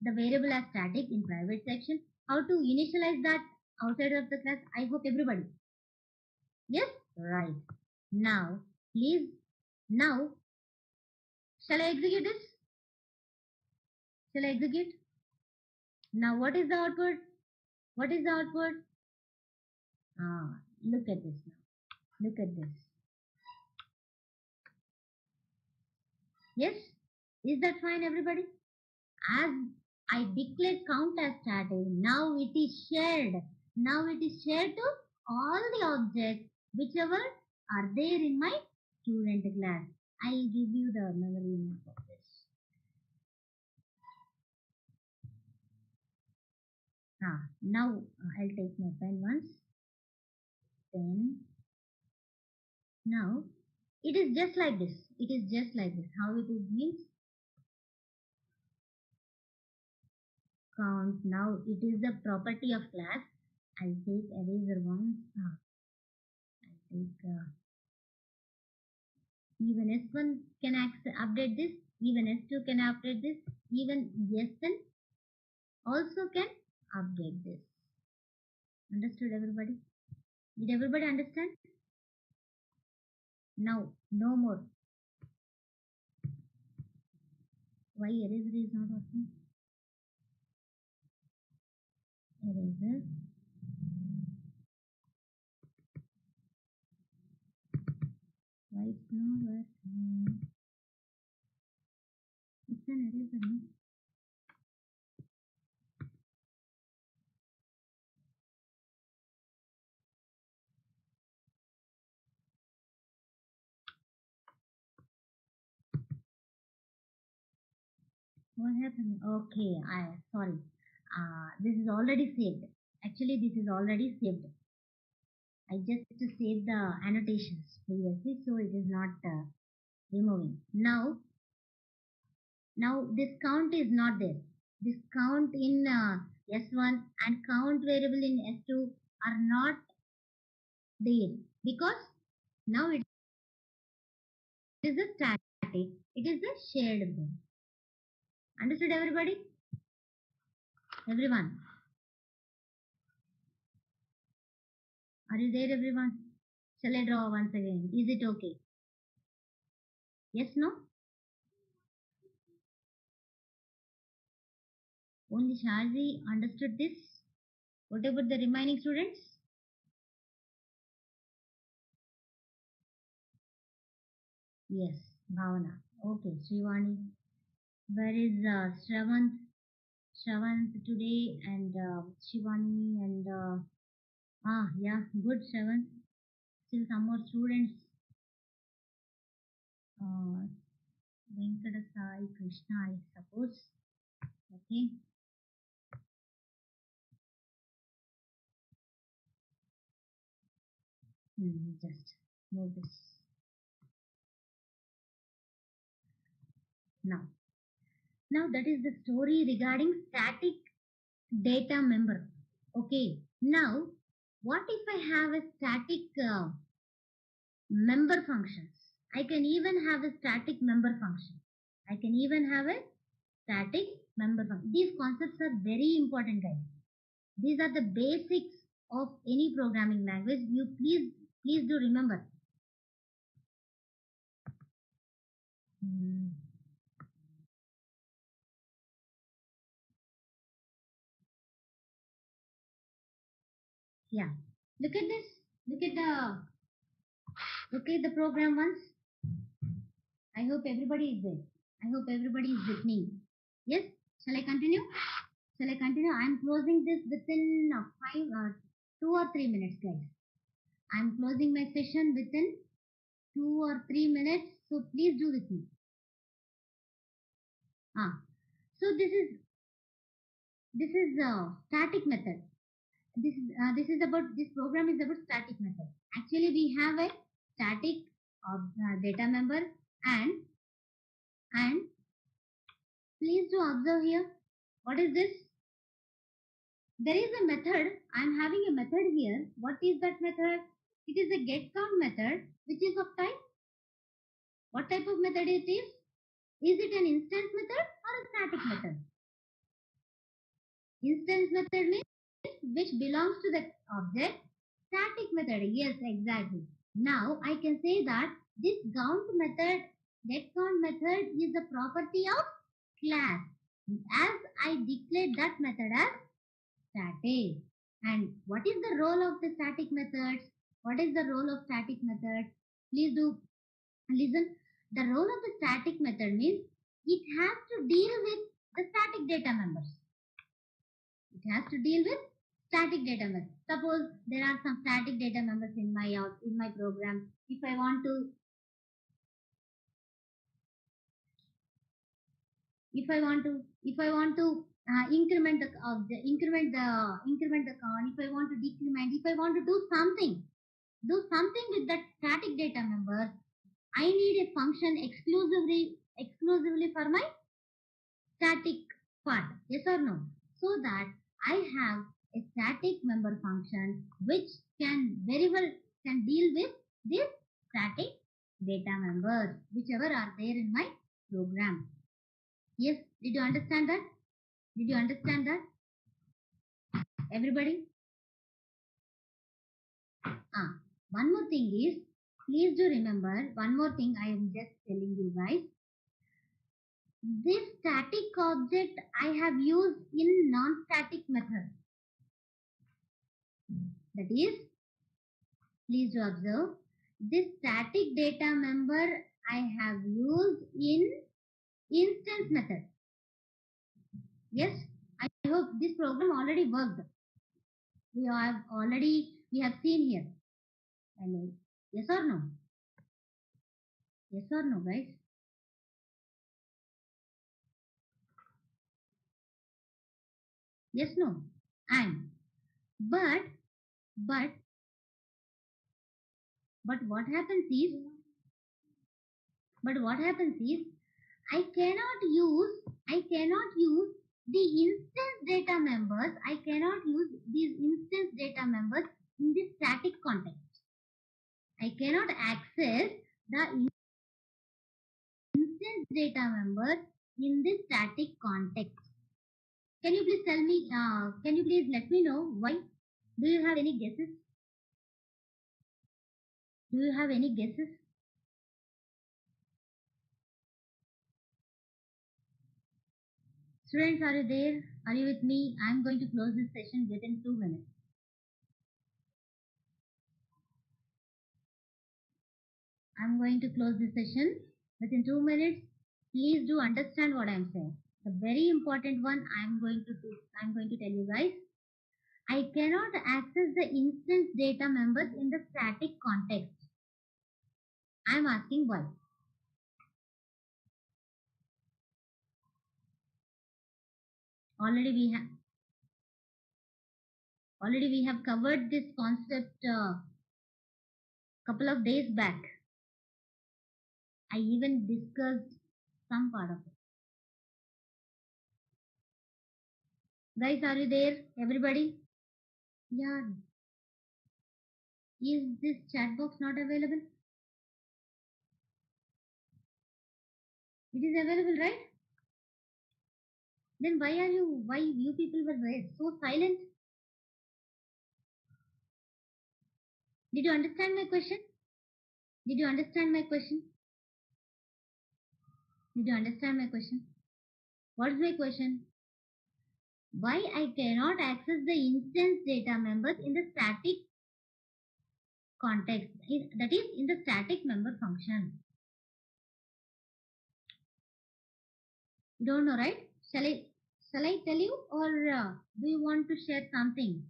the variable as static in private section? How to initialize that outside of the class? I hope everybody. Yes? Right. Now, please, now, shall I execute this? Shall I execute? Now, what is the output? What is the output? Look at this now. Look at this. Yes? Is that fine, everybody? As I declared count as static, now it is shared. Now it is shared to all the objects, whichever are there in my student class. I'll give you the memory map of this. Now I'll take my pen once. Pen. Now it is just like this. It is just like this. How it is means count. Now it is the property of class. I'll take eraser once. I'll take even S1 can update this. Even S2 can update this. Even S1 also can update this. Understood, everybody? Did everybody understand? Now, no more. Why eraser is not working? Eraser. Why it's not working? It's an eraser, no? What happened? Okay, sorry. This is already saved. Actually, this is already saved. I just saved the annotations previously, so it is not removing. Now this count is not there. This count in S1 and count variable in S2 are not there because now it is a static. It is a shared thing. Understood, everybody? Everyone? Are you there, everyone? Shall I draw once again? Is it okay? Yes, no? Only Shazi understood this. What about the remaining students? Yes, Bhavana. Okay, Srivani. Where is Shravanth? Shravanth today and Shivani and yeah, good Shravanth. Still some more students. Uh, Venkata Sai Krishna, I suppose. Okay. Just move this now. Now that is the story regarding static data member. Okay. Now, what if I have a static member functions? I can even have a static member function. I can even have a static member function. These concepts are very important, guys. These are the basics of any programming language. You please do remember. Yeah. Look at this. Look at the program once. I hope everybody is there. I hope everybody is with me. Yes? Shall I continue? Shall I continue? I am closing this within 2 or 3 minutes, guys. I am closing my session within 2 or 3 minutes. So please do with me. So this is static method. This program is about static method. Actually, we have a static data member and please do observe here. What is this? There is a method. I am having a method here. What is that method? It is a get count method, which is of type. What type of method it is? Is it an instance method or a static method? Instance method means which belongs to the object. Static method. Yes, exactly. Now I can say that this get count method is the property of class. As I declared that method as static. And what is the role of the static methods? What is the role of static method? Please do listen. The role of the static method means it has to deal with the static data members. It has to deal with static data members. Suppose there are some static data members in my program. If I want to increment the count, if I want to decrement, if I want to do something with that static data member, I need a function exclusively for my static part. Yes or no? So that I have a static member function which can very well can deal with this static data members whichever are there in my program. Yes, did you understand that? Did you understand that? Everybody? Ah, one more thing is, please do remember, one more thing I am just telling you guys. This static object I have used in non-static method. That is, please do observe, this static data member I have used in instance method. Yes, I hope this program already worked. We have seen here. Hello. Yes or no? Yes or no, guys? Yes, no. And but but but what happens is but what happens is I cannot use the instance data members. I cannot use these instance data members in the static context. I cannot access the instance data members in the static context. Can you please tell me? Can you please let me know why? Do you have any guesses? Do you have any guesses? Students, are you there? Are you with me? I'm going to close this session within 2 minutes. I'm going to close this session within 2 minutes. Please do understand what I'm saying. The very important one I'm going to tell you guys. I cannot access the instance data members in the static context. I'm asking why. Already we have covered this concept couple of days back. I even discussed some part of it. Guys, are you there? Everybody? Yeah. Is this chat box not available? It is available, right? Then why you people were so silent? Did you understand my question? Did you understand my question? Did you understand my question? What is my question? Why I cannot access the instance data members in the static context? That is in the static member function. You don't know, right? Shall I tell you, or do you want to share something?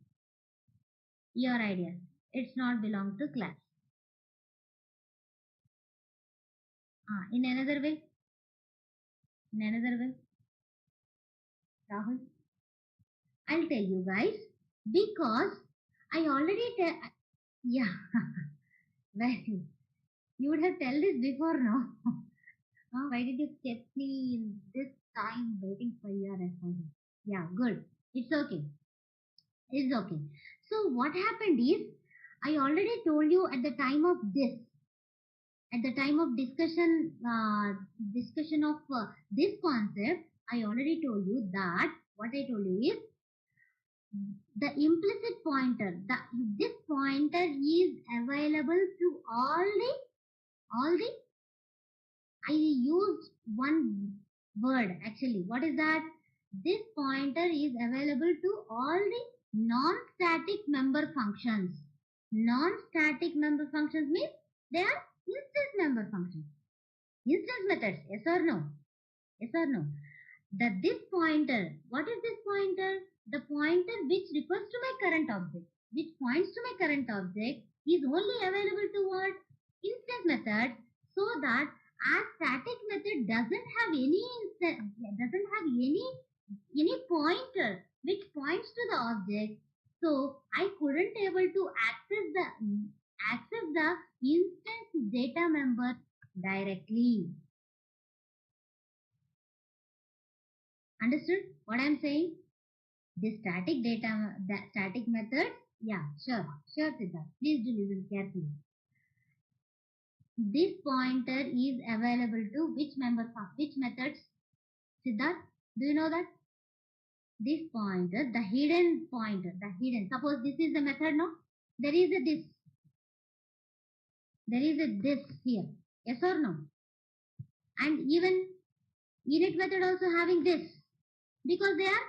Your ideas. It's not belong to class. In another way. In another way. Rahul. I'll tell you guys because I already yeah. Well, you would have tell this before, no? Why did you keep me in this time waiting for your response? Yeah, good. It's okay. It's okay. So what happened is I already told you at the time of discussion of this concept. I already told you that what I told you is the implicit pointer, this pointer is available to all the I used one word actually. What is that? This pointer is available to all the non-static member functions. Non-static member functions means they are instance member functions. Instance methods, yes or no? Yes or no? This pointer, what is this pointer? The pointer which refers to my current object, which points to my current object, is only available to what? Instance method, so that as static method doesn't have any pointer which points to the object, so I couldn't able to access the instance data member directly. Understood what I'm saying? The static method. Yeah, sure, Siddharth. Please do listen carefully. This pointer is available to which methods? Siddharth, do you know that? This pointer, the hidden pointer, Suppose this is the method, no? There is a this. There is a this here. Yes or no? And even init method also having this because they are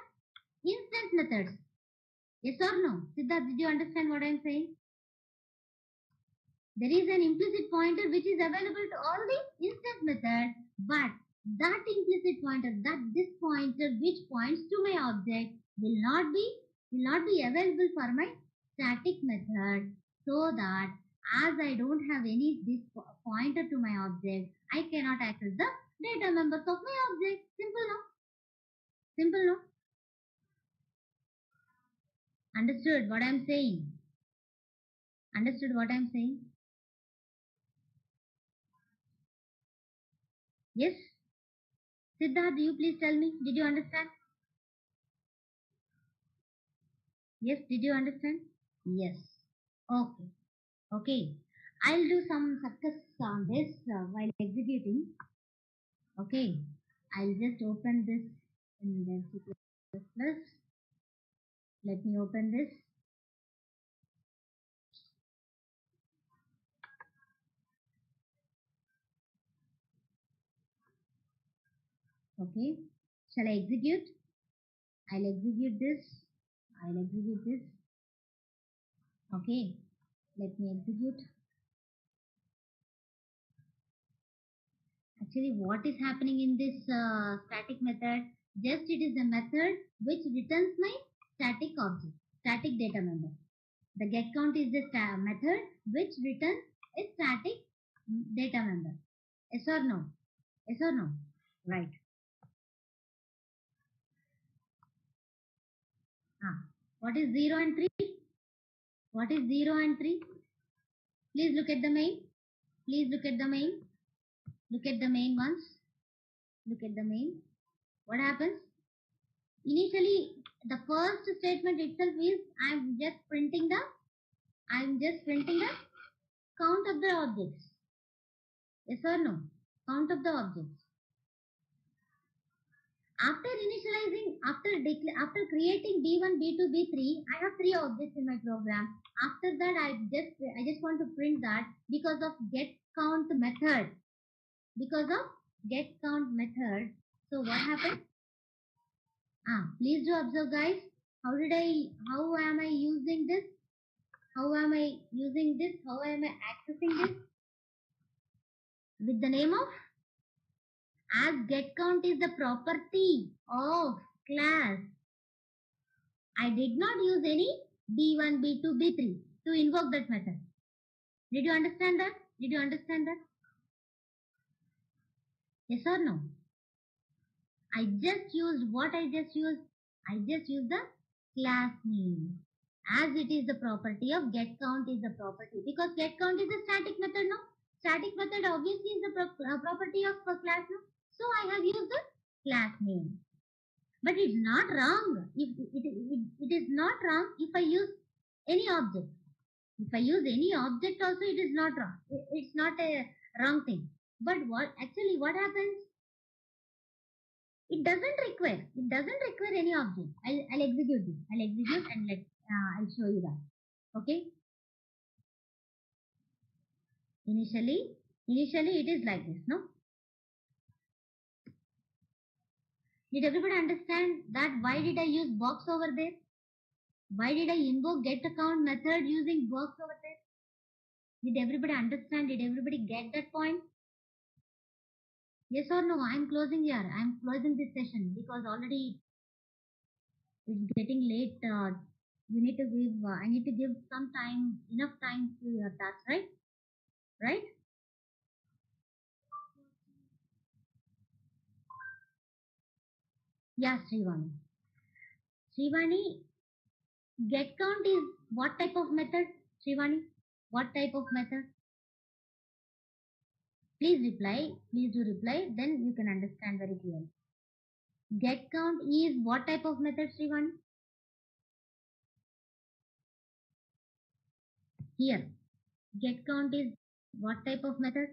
instance methods. Yes or no? Siddharth, did you understand what I'm saying? There is an implicit pointer which is available to all the instance methods, but that implicit pointer, this pointer which points to my object will not be available for my static method, so that as I don't have any this pointer to my object, I cannot access the data members of my object. Simple, no? Simple, no? Understood what I'm saying? Understood what I'm saying? Yes? Siddharth, you please tell me. Did you understand? Yes, did you understand? Yes. Okay. Okay. I'll do some circus on this while executing. Okay. I'll just open this in the C++. Let me open this. Okay. Shall I execute? I'll execute this. I'll execute this. Okay. Let me execute. Actually, what is happening in this static method? Just it is a method which returns my static object, static data member. The get count is the method which returns a static data member. Yes or no? Yes or no? Right. What is 0 and 3? What is 0 and 3? Please look at the main. Please look at the main. Look at the main once. Look at the main. What happens? Initially, the first statement itself is I'm just printing the count of the objects. Yes or no? Count of the objects. After initializing, after creating B1, B2, B3, I have 3 objects in my program. After that, I just want to print that because of get count method. Because of get count method. So what happened? Please do observe, guys. How am I using this? How am I using this? How am I accessing this? With the name of, as get count is the property of class, I did not use any B1, B2, B3 to invoke that method. Did you understand that? Did you understand that? Yes or no? I just used what I just used. I just used the class name. As it is the property of get count is the property, because get count is a static method, no? Static method obviously is the property of class, no? So I have used the class name. But it's not wrong. It is not wrong if I use any object. If I use any object also, it is not wrong. It's not a wrong thing. But what happens? It doesn't require any object. I'll execute this. I'll execute and I'll show you that. Okay. Initially it is like this, no? Did everybody understand that why did I use box over there? Why did I invoke get account method using box over there? Did everybody understand? Did everybody get that point? Yes or no? I'm closing here. I'm closing this session because already it's getting late. You need to give. I need to give some time, enough time to your task, right? Right? Yeah, Srivani. Srivani, get count is what type of method? Srivani, what type of method? Please reply. Please do reply. Then you can understand very clearly. Get count is what type of method, Srivani? Here. Get count is what type of method?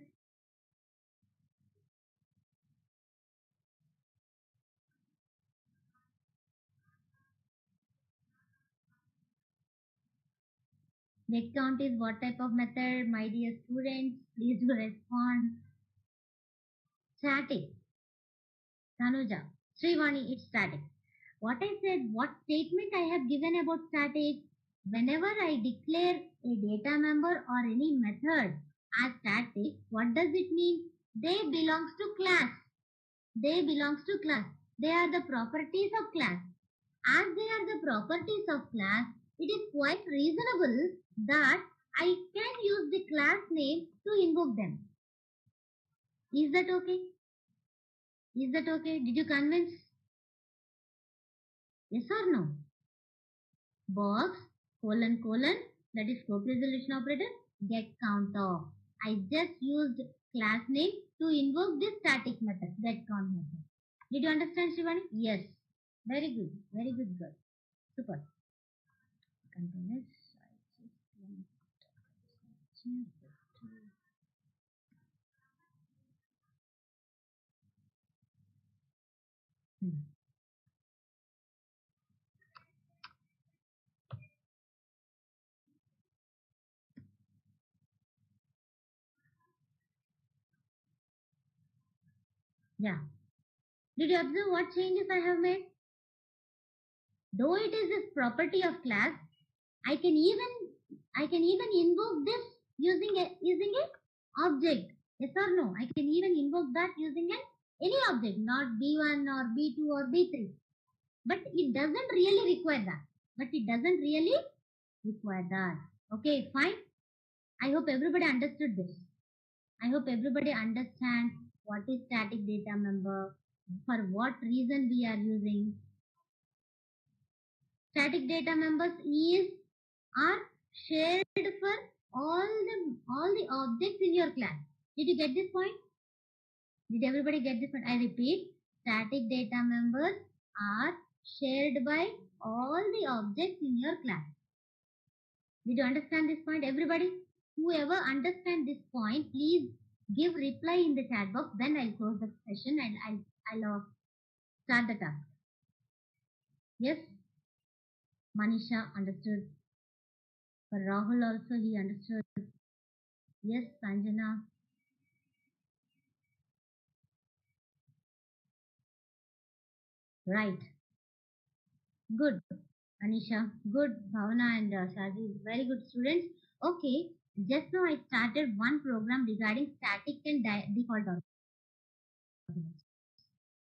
Get count is what type of method, my dear students? Please do respond. Static. Tanuja. Srivani, it's static. What I said, what statement I have given about static? Whenever I declare a data member or any method as static, what does it mean? They belongs to class. They belongs to class. They are the properties of class. As they are the properties of class, it is quite reasonable that I can use the class name to invoke them. Is that okay? Is that okay? Did you convince? Yes or no? Box, colon, colon, that is scope resolution operator, get count of. I just used class name to invoke this static method, get count method. Did you understand, Shivani? Yes. Very good. Very good, girl. Super. Containers. I just want to change that to- Hmm. Yeah. Did you observe what changes I have made? Though it is this property of class, I can even invoke this using a object. Yes or no? I can even invoke that using any object, not B1 or B2 or B3. But it doesn't really require that. Okay, fine. I hope everybody understood this. I hope everybody understands what is static data member, for what reason we are using. Static data members are shared for all the objects in your class. Did you get this point? Did everybody get this point? I repeat, static data members are shared by all the objects in your class. Did you understand this point, everybody? Whoever understand this point, please give reply in the chat box. Then I'll close the session and I'll start the task. Yes, Manisha understood. For Rahul also he understood. Yes, Sanjana. Right. Good. Anisha. Good. Bhavana and Shaji. Very good students. Okay. Just now I started one program regarding static and default arguments.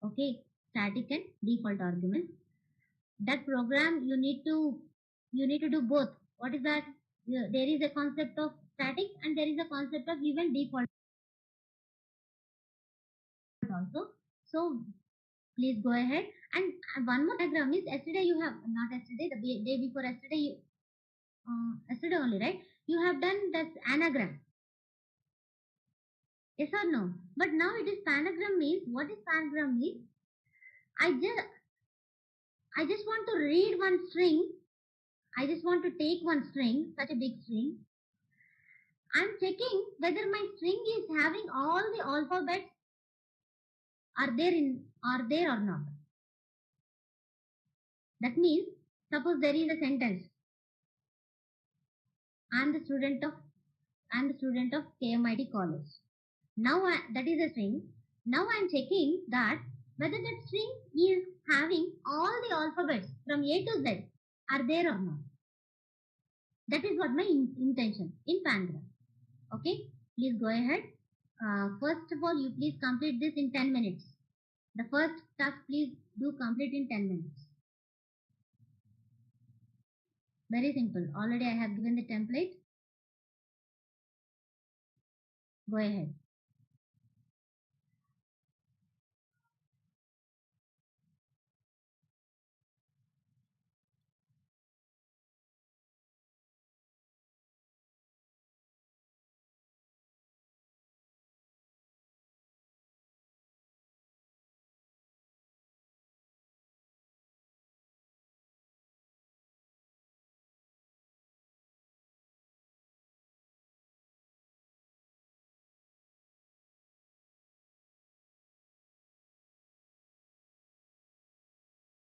Okay. Static and default arguments. That program you need to do both. What is that? There is a concept of static and there is a concept of even default also. So please go ahead. And one more diagram is yesterday you have not yesterday the day before yesterday yesterday only, right? You have done this anagram. Yes or no? But now it is panagram means what is panagram means? I just I just want to read one string. I just want to take one string, such a big string. I'm checking whether my string is having all the alphabets are there or not. That means suppose there is a sentence. I'm the student of KMIT college. Now that is a string. Now I'm checking that whether that string is having all the alphabets from A to Z are there or not. That is what my intention in panagram. Okay, please go ahead. First of all, you please complete this in 10 minutes. The first task, please do complete in 10 minutes. Very simple. Already I have given the template. Go ahead.